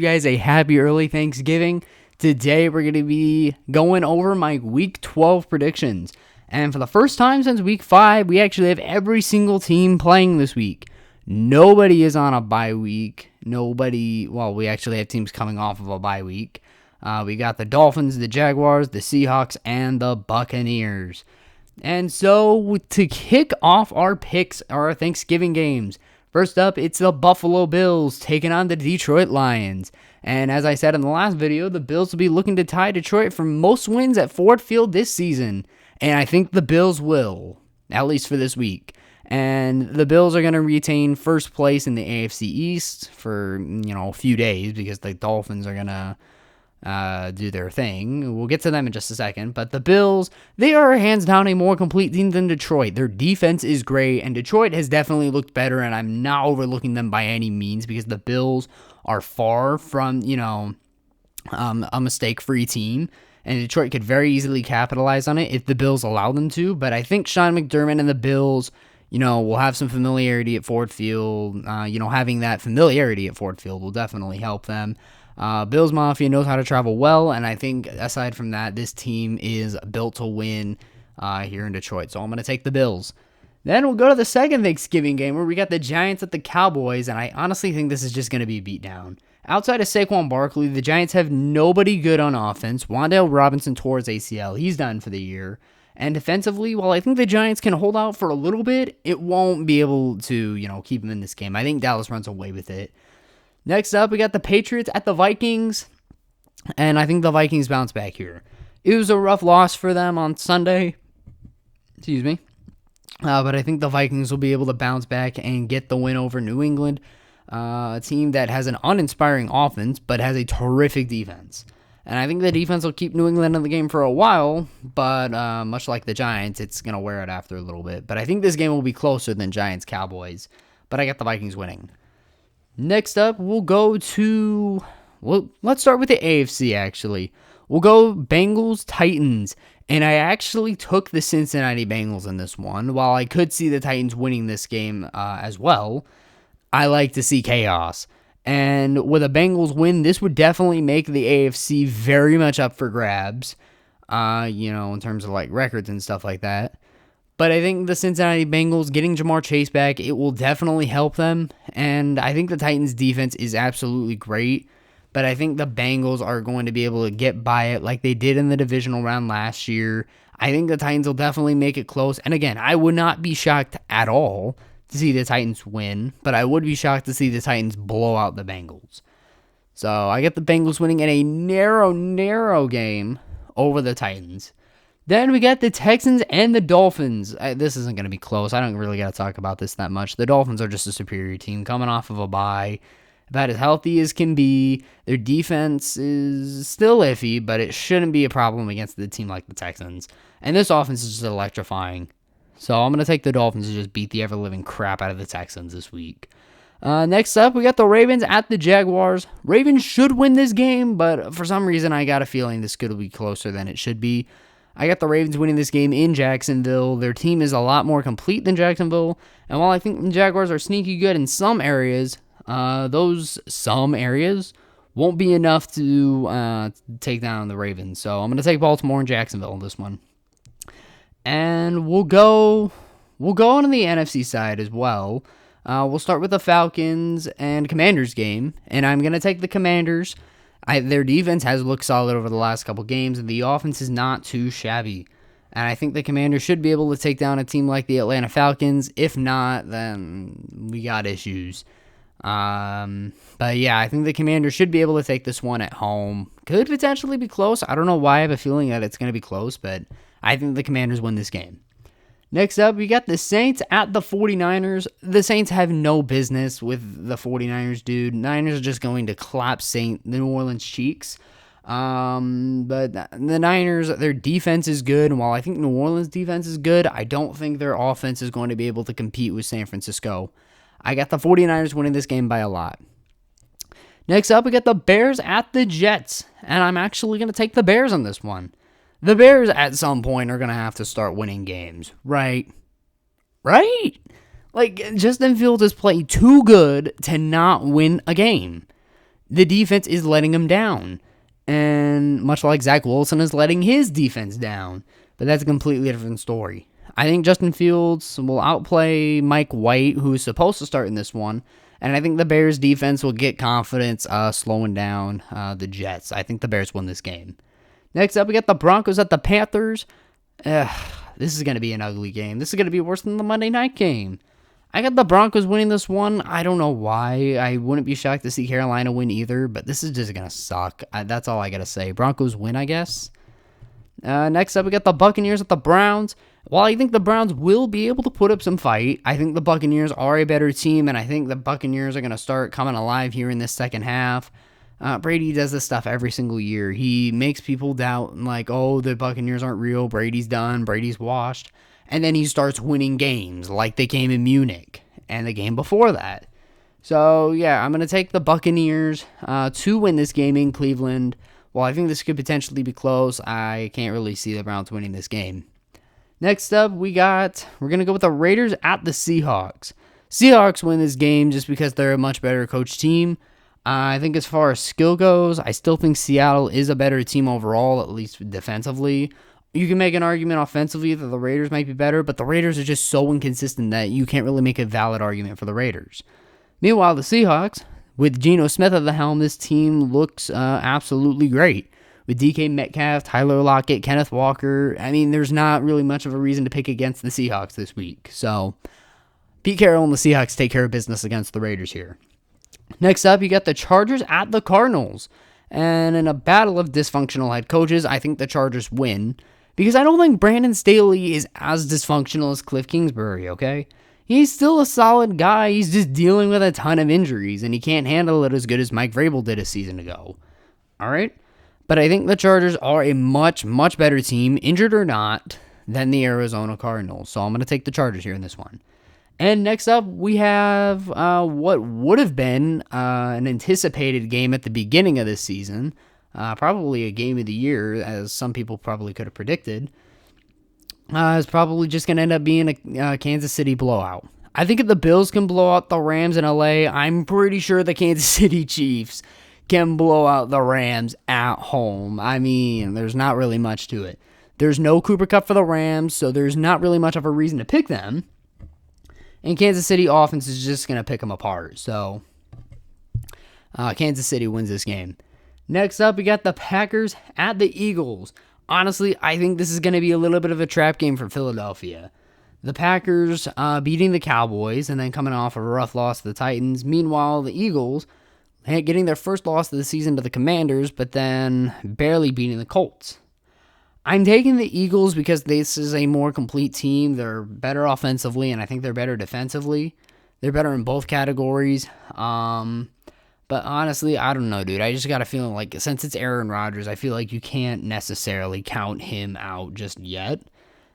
You guys a happy early Thanksgiving. Today we're going to be going over my week 12 predictions. And for the first time since week 5, we actually have every single team playing this week. Nobody is on a bye week. We actually have teams coming off of a bye week. We got the Dolphins, the Jaguars, the Seahawks, and the Buccaneers. And so to kick off our picks, our Thanksgiving games, first up, it's the Buffalo Bills taking on the Detroit Lions. And as I said in the last video, the Bills will be looking to tie Detroit for most wins at Ford Field this season. And I think the Bills will, at least for this week. And the Bills are going to retain first place in the AFC East for, a few days because the Dolphins are going to do their thing. We'll get to them in just a second. But the Bills, they are hands down a more complete team than Detroit. Their defense is great, and Detroit has definitely looked better, and I'm not overlooking them by any means because the Bills are far from, a mistake-free team. And Detroit could very easily capitalize on it if the Bills allow them to. But I think Sean McDermott and the Bills, will have some familiarity at Ford Field. Having that familiarity at Ford Field will definitely help them. Bills Mafia knows how to travel well, and I think aside from that, this team is built to win here in Detroit. So I'm going to take the Bills. Then we'll go to the second Thanksgiving game where we got the Giants at the Cowboys, and I honestly think this is just going to be a beatdown. Outside of Saquon Barkley, the Giants have nobody good on offense. Wan'Dale Robinson tore his ACL. He's done for the year. And defensively, while I think the Giants can hold out for a little bit, it won't be able to, keep them in this game. I think Dallas runs away with it. Next up, we got the Patriots at the Vikings, and I think the Vikings bounce back here. It was a rough loss for them on Sunday. Excuse me. But I think the Vikings will be able to bounce back and get the win over New England, a team that has an uninspiring offense but has a terrific defense. And I think the defense will keep New England in the game for a while, but much like the Giants, it's going to wear it after a little bit. But I think this game will be closer than Giants-Cowboys, but I got the Vikings winning. Next up, let's start with the AFC, actually. We'll go Bengals-Titans, and I actually took the Cincinnati Bengals in this one. While I could see the Titans winning this game as well, I like to see chaos. And with a Bengals win, this would definitely make the AFC very much up for grabs, in terms of records and stuff like that. But I think the Cincinnati Bengals getting Jamar Chase back, it will definitely help them. And I think the Titans' defense is absolutely great. But I think the Bengals are going to be able to get by it like they did in the divisional round last year. I think the Titans will definitely make it close. And again, I would not be shocked at all to see the Titans win. But I would be shocked to see the Titans blow out the Bengals. So I get the Bengals winning in a narrow game over the Titans. Then we got the Texans and the Dolphins. This isn't going to be close. I don't really got to talk about this that much. The Dolphins are just a superior team coming off of a bye. About as healthy as can be. Their defense is still iffy, but it shouldn't be a problem against a team like the Texans. And this offense is just electrifying. So I'm going to take the Dolphins to just beat the ever-living crap out of the Texans this week. Next up, we got the Ravens at the Jaguars. Ravens should win this game, but for some reason I got a feeling this could be closer than it should be. I got the Ravens winning this game in Jacksonville. Their team is a lot more complete than Jacksonville. And while I think the Jaguars are sneaky good in some areas, those some areas won't be enough to take down the Ravens. So I'm going to take Baltimore and Jacksonville in this one. And we'll go on the NFC side as well. We'll start with the Falcons and Commanders game. And I'm going to take the Commanders. Their defense has looked solid over the last couple games, and the offense is not too shabby. And I think the Commanders should be able to take down a team like the Atlanta Falcons. If not, then we got issues. But yeah, I think the Commanders should be able to take this one at home. Could potentially be close. I don't know why I have a feeling that it's going to be close, but I think the Commanders win this game. Next up, we got the Saints at the 49ers. The Saints have no business with the 49ers, dude. Niners are just going to clap the New Orleans cheeks. But the Niners, their defense is good, and while I think New Orleans' defense is good, I don't think their offense is going to be able to compete with San Francisco. I got the 49ers winning this game by a lot. Next up, we got the Bears at the Jets, and I'm actually going to take the Bears on this one. The Bears at some point are going to have to start winning games, right? Right? Justin Fields has played too good to not win a game. the defense is letting them down. And much like Zach Wilson is letting his defense down. But that's a completely different story. I think Justin Fields will outplay Mike White, who is supposed to start in this one. And I think the Bears defense will get confidence slowing down the Jets. I think the Bears win this game. Next up, we got the Broncos at the Panthers. This is going to be an ugly game. This is going to be worse than the Monday night game. I got the Broncos winning this one. I don't know why. I wouldn't be shocked to see Carolina win either, but this is just going to suck. That's all I got to say. Broncos win, I guess. Next up, we got the Buccaneers at the Browns. While I think the Browns will be able to put up some fight, I think the Buccaneers are a better team, and I think the Buccaneers are going to start coming alive here in this second half. Brady does this stuff every single year. He makes people doubt, like, oh, the Buccaneers aren't real, Brady's done, Brady's washed. And then he starts winning games, like they came in Munich, and the game before that. So, yeah, I'm going to take the Buccaneers to win this game in Cleveland. While I think this could potentially be close, I can't really see the Browns winning this game. Next up, we're going to go with the Raiders at the Seahawks. Seahawks win this game just because they're a much better coach team. I think as far as skill goes, I still think Seattle is a better team overall, at least defensively. You can make an argument offensively that the Raiders might be better, but the Raiders are just so inconsistent that you can't really make a valid argument for the Raiders. Meanwhile, the Seahawks, with Geno Smith at the helm, this team looks absolutely great. With DK Metcalf, Tyler Lockett, Kenneth Walker, I mean, there's not really much of a reason to pick against the Seahawks this week. So, Pete Carroll and the Seahawks take care of business against the Raiders here. Next up, you got the Chargers at the Cardinals. And in a battle of dysfunctional head coaches, I think the Chargers win. Because I don't think Brandon Staley is as dysfunctional as Cliff Kingsbury, okay? He's still a solid guy. He's just dealing with a ton of injuries, and he can't handle it as good as Mike Vrabel did a season ago. All right? But I think the Chargers are a much, much better team, injured or not, than the Arizona Cardinals. So I'm going to take the Chargers here in this one. And next up, we have what would have been an anticipated game at the beginning of this season. Probably a game of the year, as some people probably could have predicted. Is probably just going to end up being a Kansas City blowout. I think if the Bills can blow out the Rams in LA, I'm pretty sure the Kansas City Chiefs can blow out the Rams at home. I mean, there's not really much to it. There's no Cooper Kupp for the Rams, so there's not really much of a reason to pick them. And Kansas City offense is just going to pick them apart. So, Kansas City wins this game. Next up, we got the Packers at the Eagles. Honestly, I think this is going to be a little bit of a trap game for Philadelphia. The Packers beating the Cowboys and then coming off a rough loss to the Titans. Meanwhile, the Eagles getting their first loss of the season to the Commanders, but then barely beating the Colts. I'm taking the Eagles because this is a more complete team. They're better offensively, and I think they're better defensively. They're better in both categories. But honestly, I don't know, dude. I just got a feeling like since it's Aaron Rodgers, I feel like you can't necessarily count him out just yet.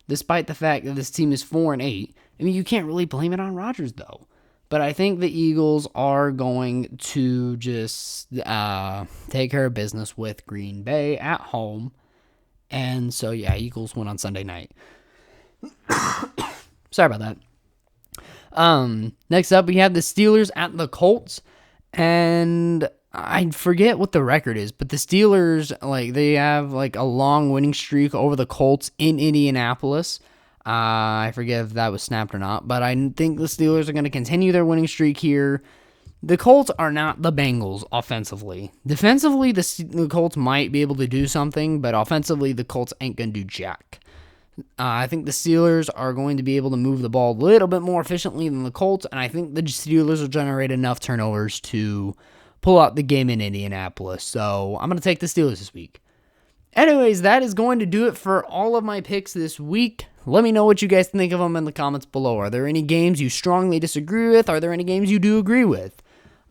Despite the fact that this team is 4-8. I mean, you can't really blame it on Rodgers, though. But I think the Eagles are going to just take care of business with Green Bay at home. And so, yeah, Eagles win on Sunday night. Sorry about that. Next up, we have the Steelers at the Colts. And I forget what the record is, but the Steelers, they have, a long winning streak over the Colts in Indianapolis. I forget if that was snapped or not, but I think the Steelers are going to continue their winning streak here. The Colts are not the Bengals offensively. Defensively, the Colts might be able to do something, but offensively, the Colts ain't going to do jack. I think the Steelers are going to be able to move the ball a little bit more efficiently than the Colts, and I think the Steelers will generate enough turnovers to pull out the game in Indianapolis. So I'm going to take the Steelers this week. Anyways, that is going to do it for all of my picks this week. Let me know what you guys think of them in the comments below. Are there any games you strongly disagree with? Are there any games you do agree with?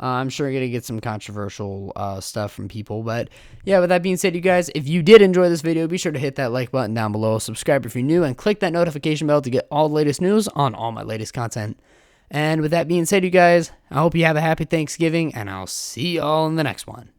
I'm sure you're going to get some controversial stuff from people. But yeah, with that being said, you guys, if you did enjoy this video, be sure to hit that like button down below, subscribe if you're new, and click that notification bell to get all the latest news on all my latest content. And with that being said, you guys, I hope you have a happy Thanksgiving, and I'll see y'all in the next one.